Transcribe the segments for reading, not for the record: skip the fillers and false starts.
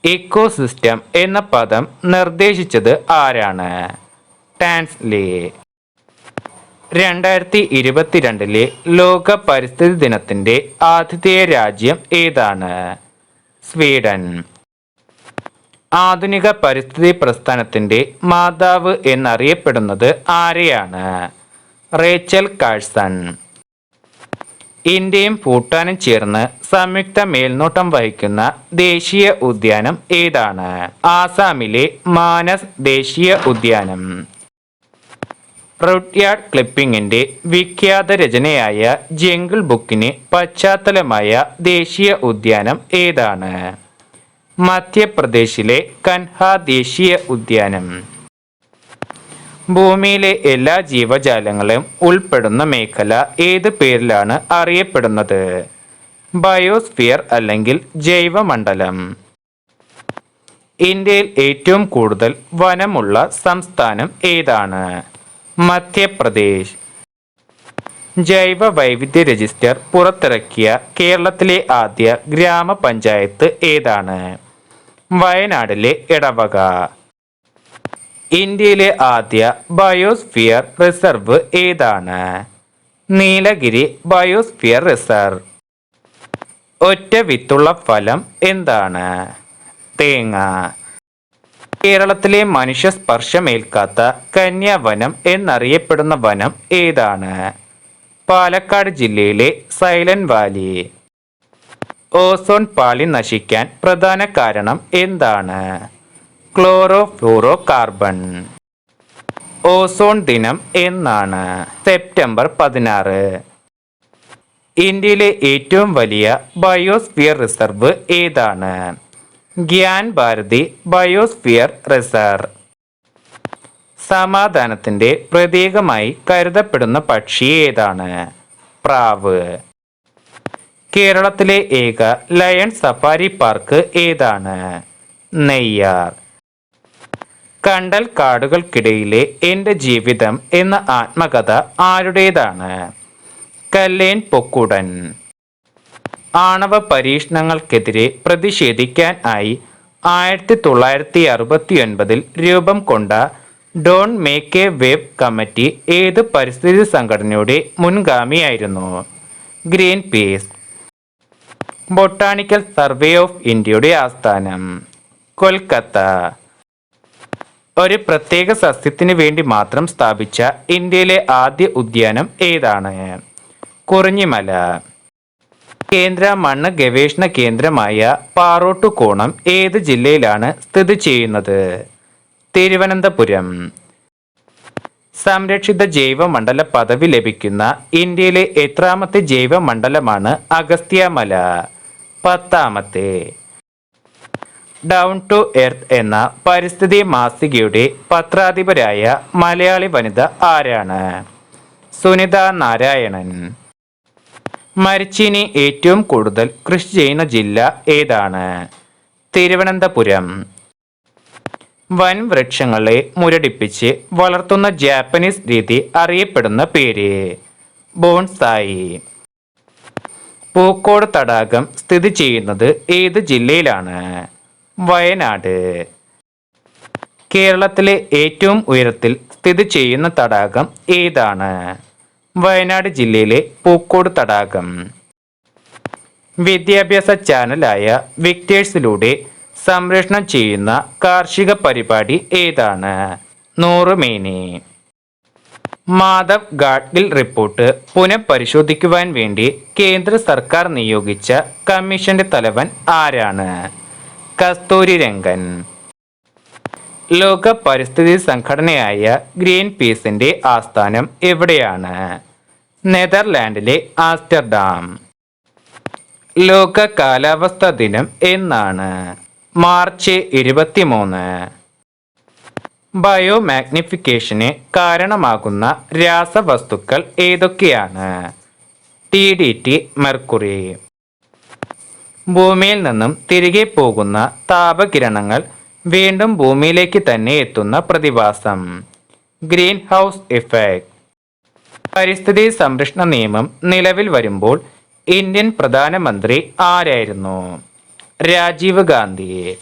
Ecosystem എന്ന പദം നിർദ്ദേശിച്ചത് ആരാണ്? ടാൻസ്ലി. 2022 ലോക പരിസ്ഥിതി ദിനത്തിന്റെ ആതിഥേയ രാജ്യം ഏതാണ്? സ്വീഡൻ. ആധുനിക പരിസ്ഥിതി പ്രസ്ഥാനത്തിന്റെ മാതാവ് എന്നറിയപ്പെടുന്നത് ആരെയാണ്? Rachel Carson. ഇന്ത്യയും ഭൂട്ടാനും ചേർന്ന് സംയുക്ത മേൽനോട്ടം വഹിക്കുന്ന ദേശീയ ഉദ്യാനം ഏതാണ്? ആസാമിലെ മാനസ് ദേശീയ ഉദ്യാനം. റുഡ്യാർഡ് കിപ്ലിംഗിന്റെ വിഖ്യാത രചനയായ ജംഗിൾ ബുക്കിന് പശ്ചാത്തലമായ ദേശീയ ഉദ്യാനം ഏതാണ്? മധ്യപ്രദേശിലെ കൻഹ ദേശീയ ഉദ്യാനം. ഭൂമിയിലെ എല്ലാ ജീവജാലങ്ങളും ഉൾപ്പെടുന്ന മേഖല ഏത് പേരിലാണ് അറിയപ്പെടുന്നത്? ബയോസ്ഫിയർ അല്ലെങ്കിൽ ജൈവമണ്ഡലം. ഇന്ത്യയിൽ ഏറ്റവും കൂടുതൽ വനമുള്ള സംസ്ഥാനം ഏതാണ്? മധ്യപ്രദേശ്. ജൈവ വൈവിധ്യ രജിസ്റ്റർ പുറത്തിറക്കിയ കേരളത്തിലെ ആദ്യ ഗ്രാമപഞ്ചായത്ത് ഏതാണ്? വയനാടിലെ എടവക. ഇന്ത്യയിലെ ആദ്യ ബയോസ്ഫിയർ റിസർവ് ഏതാണ്? Nilgiri biosphere reserve. ഒറ്റ വിത്തുള്ള ഫലം എന്താണ്? തേങ്ങ. കേരളത്തിലെ മനുഷ്യ സ്പർശമേൽക്കാത്ത കന്യാവനം എന്നറിയപ്പെടുന്ന വനം ഏതാണ്? പാലക്കാട് ജില്ലയിലെ സൈലന്റ് വാലി. ഓസോൺ പാളി നശിക്കാൻ പ്രധാന കാരണം എന്താണ്? Chloro fluoro carbon. ഓസോൺ ദിനം എന്നാണ്? സെപ്റ്റംബർ 16. ഇന്ത്യയിലെ ഏറ്റവും വലിയ ബയോസ്ഫിയർ റിസർവ് ഏതാണ്? Gyan Bharati biosphere reserve. സമാധാനത്തിന്റെ പ്രതീകമായി കരുതപ്പെടുന്ന പക്ഷി ഏതാണ്? പ്രാവ്. കേരളത്തിലെ ഏക ലയൺ സഫാരി പാർക്ക് ഏതാണ്? നെയ്യാർ. കണ്ടൽ കാടുകൾക്കിടയിലെ എൻ്റെ ജീവിതം എന്ന ആത്മകഥ ആരുടേതാണ്? കല്ലേൻ പൊക്കുടൻ. ആണവ പരീക്ഷണങ്ങൾക്കെതിരെ പ്രതിഷേധിക്കാൻ ആയി 1969 രൂപം കൊണ്ട don't make a wave committee ഏത് പരിസ്ഥിതി സംഘടനയുടെ മുൻഗാമിയായിരുന്നു? Greenpeace. Botanical survey of ഇന്ത്യയുടെ ആസ്ഥാനം? കൊൽക്കത്ത. ഒരു പ്രത്യേക സസ്യത്തിന് വേണ്ടി മാത്രം സ്ഥാപിച്ച ഇന്ത്യയിലെ ആദ്യ ഉദ്യാനം ഏതാണ്? കുറിഞ്ഞിമല. കേന്ദ്ര മണ്ണ് ഗവേഷണ കേന്ദ്രമായ പാറോട്ടുകോണം ഏത് ജില്ലയിലാണ് സ്ഥിതി ചെയ്യുന്നത്? തിരുവനന്തപുരം. സംരക്ഷിത ജൈവമണ്ഡല പദവി ലഭിക്കുന്ന ഇന്ത്യയിലെ എത്രാമത്തെ ജൈവമണ്ഡലമാണ് അഗസ്ത്യമല? 10ാമത്തെ. ഡൗൺ ടു എർത്ത് എന്ന പരിസ്ഥിതി മാസികയുടെ പത്രാധിപരായ മലയാളി വനിത ആരാണ്? സുനിത നാരായണൻ. മരിച്ചീനി ഏറ്റവും കൂടുതൽ കൃഷി ചെയ്യുന്ന ജില്ല ഏതാണ്? തിരുവനന്തപുരം. വൻവൃക്ഷങ്ങളെ മുരടിപ്പിച്ച് വളർത്തുന്ന ജാപ്പനീസ് രീതി അറിയപ്പെടുന്ന പേര്? ബോൺസായി. പൂക്കോട് തടാകം സ്ഥിതി ചെയ്യുന്നത് ഏത് ജില്ലയിലാണ്? വയനാട്. കേരളത്തിലെ ഏറ്റവും ഉയരത്തിൽ സ്ഥിതി ചെയ്യുന്ന തടാകം ഏതാണ്? വയനാട് ജില്ലയിലെ പൂക്കോട് തടാകം. വിദ്യാഭ്യാസ ചാനലായ വിക്ടേഴ്സിലൂടെ സംപ്രേഷണം ചെയ്യുന്ന കാർഷിക പരിപാടി ഏതാണ്? നൂറുമേനി. മാധവ് ഗാഡ്ഗിൽ റിപ്പോർട്ട് പുനഃപരിശോധിക്കുവാൻ വേണ്ടി കേന്ദ്ര സർക്കാർ നിയോഗിച്ച കമ്മീഷന്റെ തലവൻ ആരാണ്? കസ്തൂരി രംഗൻ. ലോക പരിസ്ഥിതി സംഘടനയായ ഗ്രീൻ പീസിന്റെ ആസ്ഥാനം എവിടെയാണ്? നെതർലാൻഡിലെ ആംസ്റ്റർഡാം. ലോക കാലാവസ്ഥാ ദിനം എന്നാണ്? മാർച്ച് 23. ബയോമാഗ്നിഫിക്കേഷന് കാരണമാകുന്ന രാസവസ്തുക്കൾ ഏതൊക്കെയാണ്? DDT, mercury. ഭൂമിയിൽ നിന്നും തിരികെ പോകുന്ന താപകിരണങ്ങൾ വീണ്ടും ഭൂമിയിലേക്ക് തന്നെ എത്തുന്ന പ്രതിഭാസം? Green house effect. പരിസ്ഥിതി സംരക്ഷണ നിയമം നിലവിൽ വരുമ്പോൾ ഇന്ത്യൻ പ്രധാനമന്ത്രി ആരായിരുന്നു? രാജീവ് ഗാന്ധി.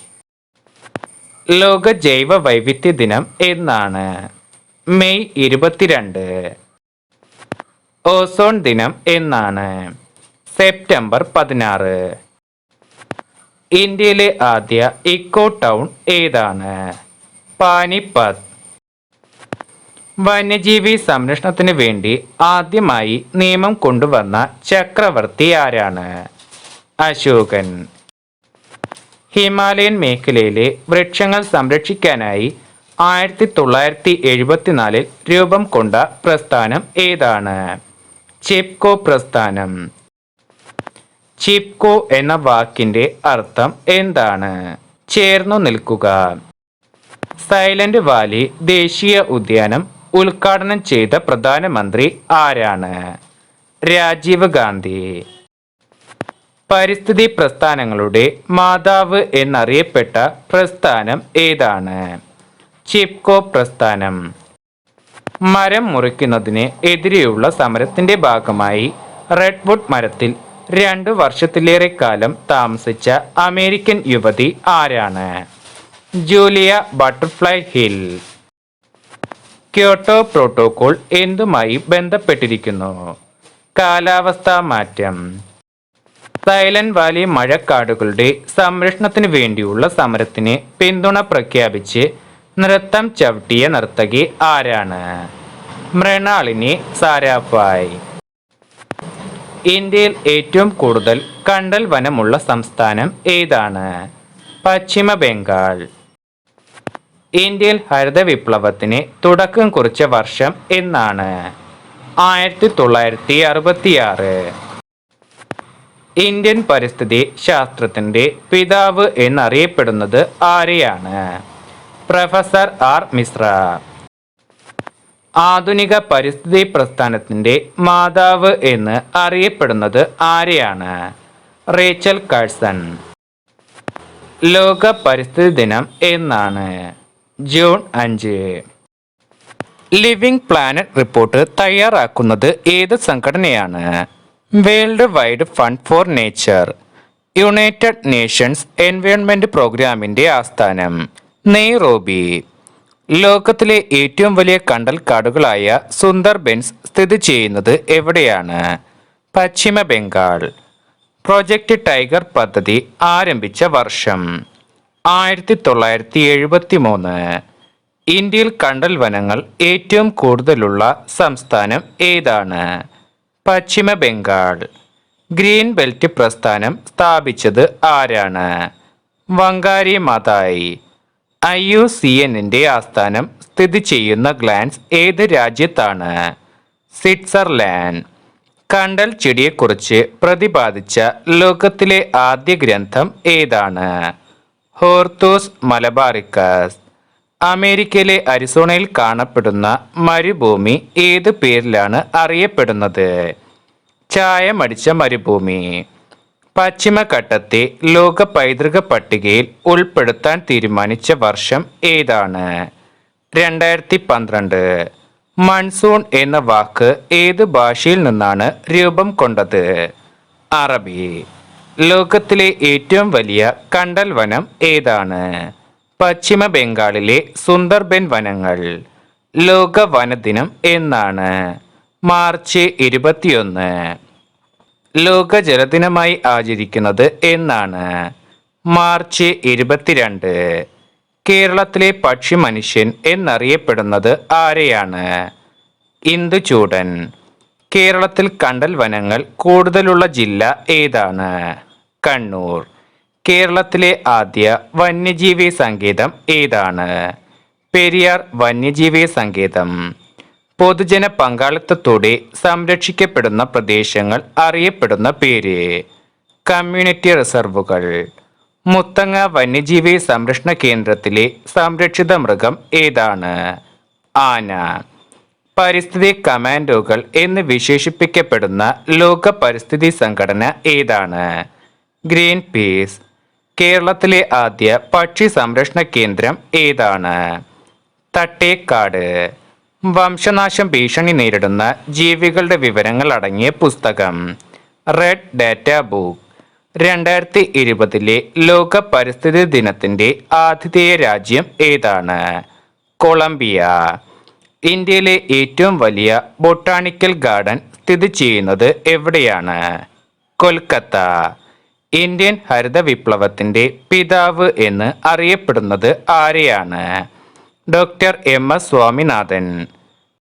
ലോക ജൈവ വൈവിധ്യ ദിനം എന്നാണ്? മെയ് 22. ഓസോൺ ദിനം എന്നാണ്? സെപ്റ്റംബർ 16. ഇന്ത്യയിലെ ആദ്യ ഇക്കോ ടൗൺ ഏതാണ്? പാനിപ്പത്ത്. വന്യജീവി സംരക്ഷണത്തിന് വേണ്ടി ആദ്യമായി നിയമം കൊണ്ടുവന്ന ചക്രവർത്തി ആരാണ്? അശോകൻ. ഹിമാലയൻ മേഖലയിലെ വൃക്ഷങ്ങൾ സംരക്ഷിക്കാനായി 1974 രൂപം കൊണ്ട പ്രസ്ഥാനം ഏതാണ്? ചിപ്കോ പ്രസ്ഥാനം. ചിപ്കോ എന്ന വാക്കിന്റെ അർത്ഥം എന്താണ്? ചേർന്നു നിൽക്കുക. സൈലന്റ് വാലി ദേശീയ ഉദ്യാനം ഉദ്ഘാടനം ചെയ്ത പ്രധാനമന്ത്രി ആരാണ്? രാജീവ് ഗാന്ധി. പരിസ്ഥിതി പ്രസ്ഥാനങ്ങളുടെ മാതാവ് എന്നറിയപ്പെട്ട പ്രസ്ഥാനം ഏതാണ്? ചിപ്കോ പ്രസ്ഥാനം. മരം മുറിക്കുന്നതിന് എതിരെയുള്ള സമരത്തിന്റെ ഭാഗമായി റെഡ്വുഡ് മരത്തിൽ 2 വർഷത്തിലേറെ കാലം താമസിച്ച അമേരിക്കൻ യുവതി ആരാണ്? Julia Butterfly Hill. Kyoto protocol എന്തുമായി ബന്ധപ്പെട്ടിരിക്കുന്നു? കാലാവസ്ഥാ മാറ്റം. സൈലന്റ് വാലി മഴക്കാടുകളുടെ സംരക്ഷണത്തിന് വേണ്ടിയുള്ള സമരത്തിന് പിന്തുണ പ്രഖ്യാപിച്ച് നൃത്തം ചവിട്ടിയ നർത്തകി ആരാണ്? മൃണാളിനി സാരാഭായ്. ഇന്ത്യയിൽ ഏറ്റവും കൂടുതൽ കണ്ടൽ വനമുള്ള സംസ്ഥാനം ഏതാണ്? പശ്ചിമ ബംഗാൾ. ഇന്ത്യയിൽ ഹരിത വിപ്ലവത്തിന് തുടക്കം കുറിച്ച വർഷം എന്നാണ്? 1966. ഇന്ത്യൻ പരിസ്ഥിതി ശാസ്ത്രത്തിന്റെ പിതാവ് എന്നറിയപ്പെടുന്നത് ആരെയാണ്? Professor R Mishra. ആധുനിക പരിസ്ഥിതി പ്രസ്ഥാനത്തിന്റെ മാതാവ് എന്ന് അറിയപ്പെടുന്നത് ആരെയാണ്? Rachel Carson. ലോക പരിസ്ഥിതി ദിനം എന്നാണ്? ജൂൺ 5. ലിവിംഗ് പ്ലാനറ്റ് റിപ്പോർട്ട് തയ്യാറാക്കുന്നത് ഏത് സംഘടനയാണ്? World wide fund for nature. United nations environment പ്രോഗ്രാമിന്റെ ആസ്ഥാനം നെയ്റോബി. ലോകത്തിലെ ഏറ്റവും വലിയ കണ്ടൽക്കാടുകളായ സുന്ദർബൻസ് സ്ഥിതി ചെയ്യുന്നത് എവിടെയാണ്? പശ്ചിമ ബംഗാൾ. പ്രൊജക്റ്റ് ടൈഗർ പദ്ധതി ആരംഭിച്ച വർഷം? 1973. ഇന്ത്യയിൽ കണ്ടൽ വനങ്ങൾ ഏറ്റവും കൂടുതലുള്ള സംസ്ഥാനം ഏതാണ്? പശ്ചിമ ബംഗാൾ. ഗ്രീൻ ബെൽറ്റ് പ്രസ്ഥാനം സ്ഥാപിച്ചത് ആരാണ്? വങ്കാരി മാതായി. IUCNന്റെ ആസ്ഥാനം സ്ഥിതി ചെയ്യുന്ന ഗ്ലാൻസ് ഏത് രാജ്യത്താണ്? സ്വിറ്റ്സർലാൻഡ്. കണ്ടൽ ചെടിയെക്കുറിച്ച് പ്രതിപാദിച്ച ലോകത്തിലെ ആദ്യ ഗ്രന്ഥം ഏതാണ്? Hortus Malabaricus. അമേരിക്കയിലെ അരിസോണയിൽ കാണപ്പെടുന്ന മരുഭൂമി ഏത് പേരിലാണ് അറിയപ്പെടുന്നത്? ചായമടിച്ച മരുഭൂമി. പശ്ചിമഘട്ടത്തെ ലോക പൈതൃക പട്ടികയിൽ ഉൾപ്പെടുത്താൻ തീരുമാനിച്ച വർഷം ഏതാണ്? 2012. മൺസൂൺ എന്ന വാക്ക് ഏത് ഭാഷയിൽ നിന്നാണ് രൂപം കൊണ്ടത്? അറബി. ലോകത്തിലെ ഏറ്റവും വലിയ കണ്ടൽ വനം ഏതാണ്? പശ്ചിമ ബംഗാളിലെ സുന്ദർബൻ വനങ്ങൾ. ലോക വനദിനം എന്നാണ്? മാർച്ച് 21. ലോക ജലദിനമായി ആചരിക്കുന്നത് എന്നാണ്? മാർച്ച് 22. കേരളത്തിലെ പക്ഷി മനുഷ്യൻ എന്നറിയപ്പെടുന്നത് ആരെയാണ്? ഇന്ദുചൂടൻ. കേരളത്തിൽ കണ്ടൽ വനങ്ങൾ കൂടുതലുള്ള ജില്ല ഏതാണ്? കണ്ണൂർ. കേരളത്തിലെ ആദ്യ വന്യജീവി സങ്കേതം ഏതാണ്? പെരിയാർ വന്യജീവി സങ്കേതം. പൊതുജന പങ്കാളിത്തത്തോടെ സംരക്ഷിക്കപ്പെടുന്ന പ്രദേശങ്ങൾ അറിയപ്പെടുന്ന പേര്? കമ്മ്യൂണിറ്റി റിസർവുകൾ. മുത്തങ്ങ വന്യജീവി സംരക്ഷണ കേന്ദ്രത്തിലെ സംരക്ഷിത മൃഗം ഏതാണ്? ആന. പരിസ്ഥിതി കമാൻഡോകൾ എന്ന് വിശേഷിപ്പിക്കപ്പെടുന്ന ലോക പരിസ്ഥിതി സംഘടന ഏതാണ്? Green peas. കേരളത്തിലെ ആദ്യ പക്ഷി സംരക്ഷണ കേന്ദ്രം ഏതാണ്? തട്ടേക്കാട്. വംശനാശം ഭീഷണി നേരിടുന്ന ജീവികളുടെ വിവരങ്ങൾ അടങ്ങിയ പുസ്തകം? Red data book. 2020 ലോക പരിസ്ഥിതി ദിനത്തിന്റെ ആതിഥേയ രാജ്യം ഏതാണ്? കൊളംബിയ. ഇന്ത്യയിലെ ഏറ്റവും വലിയ ബൊട്ടാണിക്കൽ ഗാർഡൻ സ്ഥിതി ചെയ്യുന്നത് എവിടെയാണ്? കൊൽക്കത്ത. ഇന്ത്യൻ ഹരിത വിപ്ലവത്തിന്റെ പിതാവ് എന്ന് അറിയപ്പെടുന്നത് ആരെയാണ്? Doctor M S Swaminathan.